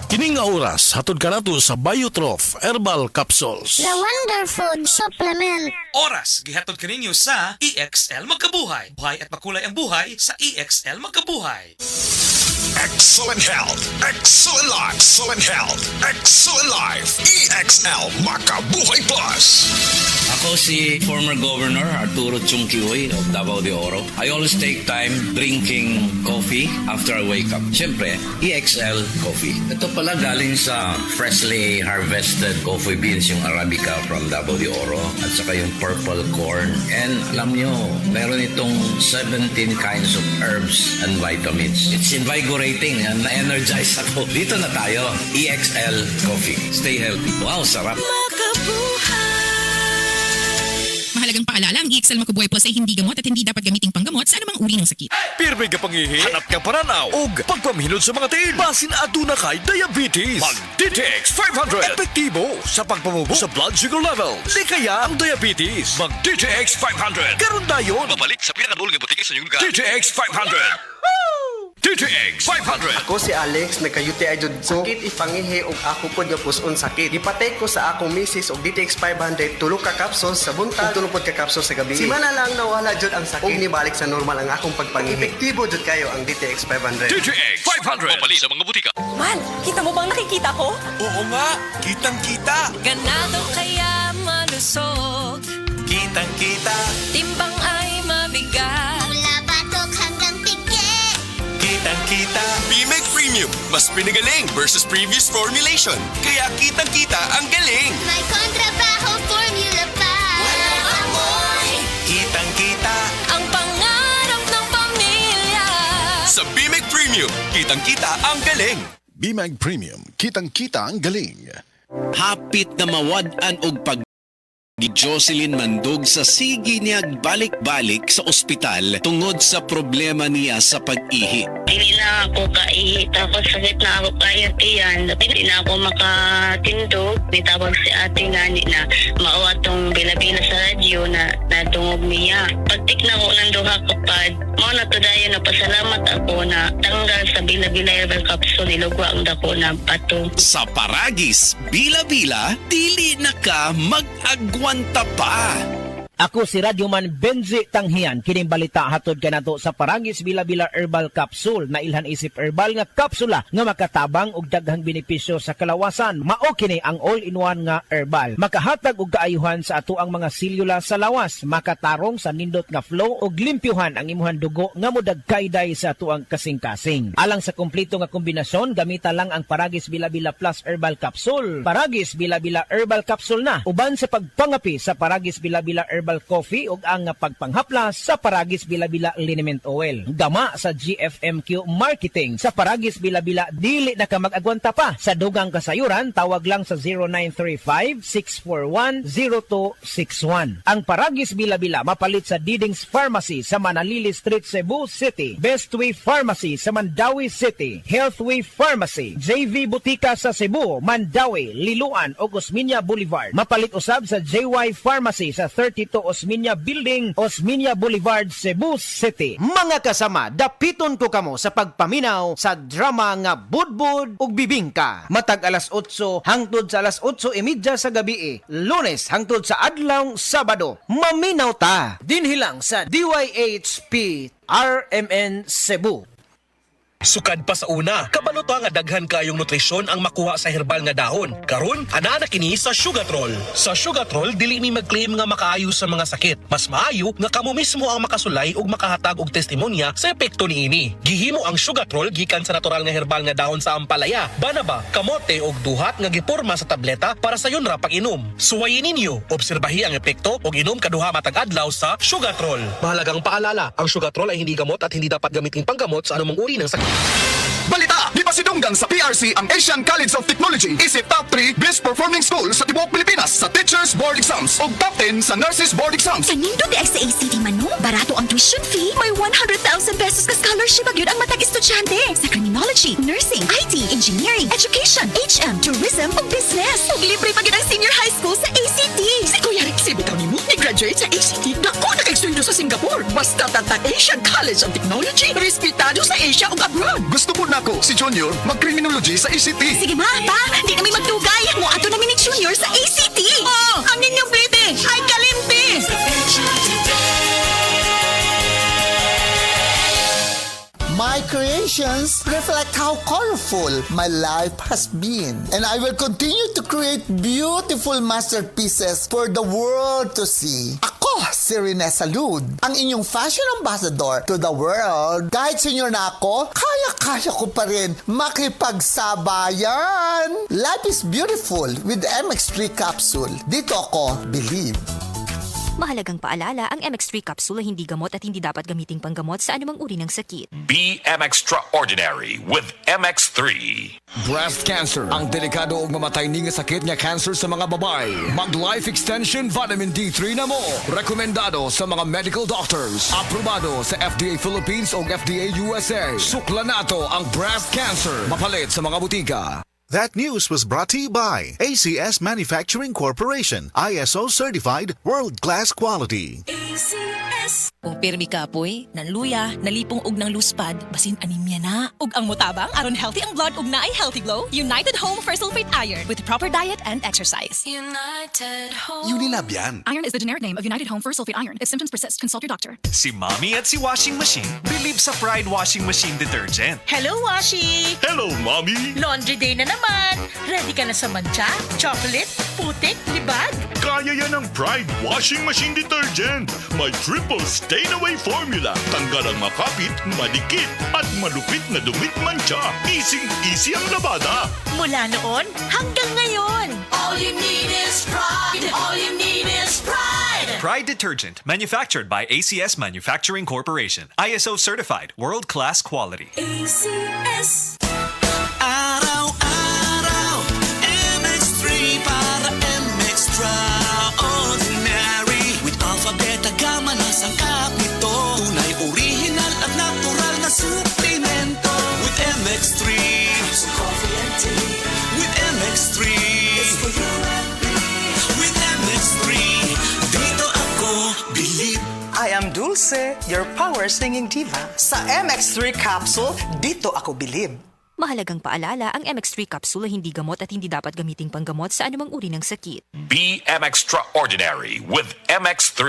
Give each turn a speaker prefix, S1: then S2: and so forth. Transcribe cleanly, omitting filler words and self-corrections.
S1: Kining nga oras, hatod ka nato sa Biotrof Herbal Capsules.
S2: The Wonder Food Supplement.
S3: Oras, gihatod kaninyo sa EXL Magkabuhay. Buhay at makulay ang buhay sa EXL Magkabuhay.
S4: Excellent health, excellent life, excellent health, excellent life. EXL Makabuhay Plus.
S5: Ako si former Governor Arturo Chungkihoy of Davao de Oro. I always take time drinking coffee after I wake up. Siyempre, EXL Coffee. Ito pala galing sa freshly harvested coffee beans, yung Arabica from Davao de Oro at saka yung purple corn. And alam nyo, meron itong 17 kinds of herbs and vitamins. It's invigorating and na-energize ako. Dito na tayo, EXL Coffee. Stay healthy. Wow, sarap.
S6: Mahalagang paalala, ang EXL Makabuhay Plus ay hindi gamot at hindi dapat gamiting panggamot sa anumang uri ng sakit.
S7: Pirmi ka pangihi, hanap ka paranaw, ug pagpamhinod sa mga tiil. Basin aduna kay diabetes. Mag-DTX 500. Epektibo sa pagpamubo sa blood sugar levels. Di kaya ang diabetes. Mag-DTX 500. Karon dayon.
S4: Babalik sa pinakadulong ng butika sa inyong lugar.
S7: DTX 500. DTX 500.
S8: Ako si Alex, nagka-UTI jud ko. Sakit ipangihi og ako pod nga puson sakit. Ipatay ko sa akong misis og DTX 500 tulo ka capsules sa buntag, tulo pod ka capsules sa gabi. Simana lang nawala jud ang sakit. Og nibalik sa normal ang akong pagpangihi. Epektibo jud kayo ang DTX 500.
S7: DTX 500.
S4: Babalik sa mga butika.
S9: Man, kita mo bang nakikita ko?
S7: Oo nga, kitang-kita.
S9: Ganado kaya malusog,
S7: Kitang-kita.
S9: timbang ay mabigat.
S2: Mula batok hanggang pigi.
S7: Kitang-kita.
S4: BMEG Premium. Mas pinagaling versus previous formulation. Kaya kitang-kita ang galing.
S2: May kontrabaho formula pa. Walang amoy.
S7: Kitang-kita.
S9: Ang pangarap ng pamilya.
S4: Sa BMEG Premium, kitang-kita ang galing.
S1: BMAG Premium, kitang-kita ang galing.
S10: Hapit na mawad-an og pag Gi Jocelyn Mandog sa sige niya balik-balik sa ospital tungod sa problema niya sa pag-ihi.
S11: Hindi na ako kaihi, tapos sakit na ako kaya tiyan. Hindi na ako makatindog. Nitawag si ate ngani na maawa tong bila-bila sa radyo na natungog niya. Pagtik na ko ng duha kapad, mao na to dayon na pasalamat ako na tanggal sa bila-bila herbal capsule, nilugwa ang dako na pato.
S10: Sa Paragis, bila-bila, dili na ka mag-agwanta pa.
S12: Ako si Radyoman Benzi Tanghian. Kining balita hatod kanato sa Paragis Bila-Bila Herbal Capsule na ilhan isip herbal nga kapsula nga makatabang og daghang benepisyo sa kalawasan. Mao kini ang all-in-one nga herbal. Makahatag og kaayuhan sa ato ang mga selula sa lawas, makatarong sa nindot nga flow og limpyuhan ang imuhang dugo nga modagkayday sa ato ang kasing-kasing. Alang sa kumpleto nga kombinasyon, gamita lang ang Paragis Bila-Bila Plus Herbal Capsule. Paragis Bila-Bila Herbal Capsule na uban sa pagpangapi sa Paragis Bila-Bila Herbal Coffee ug ang pagpanghaplas sa Paragis Bila-Bila Liniment Oil. Gama sa GFMQ Marketing sa Paragis Bila-Bila, dili na ka mag-agwanta pa. Sa dugang kasayuran, tawag lang sa 0935-641-0261. Ang Paragis Bila-Bila mapalit sa Didings Pharmacy sa Manalili Street, Cebu City, Bestway Pharmacy sa Mandawi City, Healthway Pharmacy, JV Butika sa Cebu, Mandawi, Liloan ug Osmeña Boulevard. Mapalit usab sa JY Pharmacy sa 32 Osmeña Building, Osmeña Boulevard, Cebu City. Mga kasama, dapiton ko kamo sa pagpaminaw sa drama nga Budbud ug Bibingka. Matag alas 8 hangtod sa alas 8:30 sa gabi, Lunes hangtod sa adlaw Sabado. Maminaw ta dinhi lang sa DYHP RMN Cebu.
S7: Sukad pa sa una, kabalo to nga daghan kayong nutrisyon ang makuha sa herbal nga dahon. Karon, ana na kini sa Sugatrol. Sa Sugatrol, dili mi mag-claim nga makaayo sa mga sakit. Mas maayo nga kamo mismo ang makasulay ug makahatag og testimonya sa epekto niini. Gihimo ang Sugatrol gikan sa natural nga herbal nga dahon sa ampalaya, banaba, kamote ug duhat nga giporma sa tableta para sa yun ra pag-inom. Suwayin ninyo, obserbahi ang epekto ug inom kaduha matag adlaw sa Sugatrol. Mahalagang paalala, ang Sugatrol ay hindi gamot at hindi dapat gamitin panggamot sa anumang uri ng sakit.
S4: Balita! Di ba sinunggang sa PRC ang Asian College of Technology? Isip top 3 best performing school sa tibuok Pilipinas sa Teachers Board Exams o top 10 sa Nurses Board Exams.
S9: Kanindo di ay sa ACT man no? Barato ang tuition fee. May 100,000 pesos ka scholarship agad ang matag estudyante sa criminology, nursing, IT, engineering, education, HM, tourism o business. Ug libre pagid ang senior high school sa ACT. Si Kuya Rick, bitaw ni mo.
S13: Graduate sa ACT, dako na kay sa Singapore. Basta tatag Asian College of Technology, respetado sa Asia ug abroad.
S4: Gusto po nako si Junior mag-criminology sa ECT.
S9: Sige ma, pa, di kami magdugay. Mo ato namin ni Junior sa ACT.
S13: Oh, ang inyong baby, ay kalimpi!
S14: My creations reflect how colorful my life has been. And I will continue to create beautiful masterpieces for the world to see. Ako, si Rene Salud, ang inyong fashion ambassador to the world. Kahit senior na ako, kaya-kaya ko pa rin makipagsabayan. Life is beautiful with MX3 capsule. Dito ako, believe.
S9: Mahalagang paalala, ang MX3 capsule ay hindi gamot at hindi dapat gamiting panggamot sa anumang uri ng sakit.
S15: Be extraordinary with MX3.
S1: Breast cancer. Ang delikado ug mamatay ni nga sakit nga cancer sa mga babae. Mag life extension vitamin D3 na mo. Rekomendado sa mga medical doctors. Aprobado sa FDA Philippines ug FDA USA. Sukla nato ang breast cancer. Mapalit sa mga butika.
S16: That news was brought to you by ACS Manufacturing Corporation, ISO certified world-class quality.
S17: ACS. Kung pirmi ka poy, nanluya, nalipong og ng luspad, basin anemia na. Ug ang mutabang aron healthy ang blood ug naay healthy glow. United Home for Sulfate Iron with proper diet and exercise.
S2: United Home.
S18: Unilab yan.
S6: Iron is the generic name of United Home for Sulfate Iron. If symptoms persist, consult your doctor.
S18: Si Mommy at si Washing Machine believe sa Pride Washing Machine Detergent.
S19: Hello, Washi!
S18: Hello, Mommy!
S19: Laundry day na naman! Ready ka na sa mancha, chocolate, putik, libag?
S20: Kaya yan ang Pride Washing Machine Detergent. May triple stain-away formula. Tanggal ang makapit, madikit, at malupit na dumit mancha. Easy ang labada.
S19: Mula noon hanggang ngayon.
S2: All you need is pride. All you need is pride.
S18: Pride Detergent, manufactured by ACS Manufacturing Corporation. ISO certified, world-class quality.
S2: ACS.
S21: Araw-araw, MX3 para MX-Traordinary. With alpha, beta, gamma na sangkap nito. Tunay, original at natural na suplemento. With MX3, coffee and tea. With MX3, it's for you and me. With MX3, dito ako believe.
S22: I am Dulce, your power singing diva. Sa MX3 capsule, dito ako believe.
S9: Mahalagang paalala, ang MX3 capsule ay hindi gamot at hindi dapat gamiting panggamot sa anumang uri ng sakit.
S15: Be extraordinary with MX3.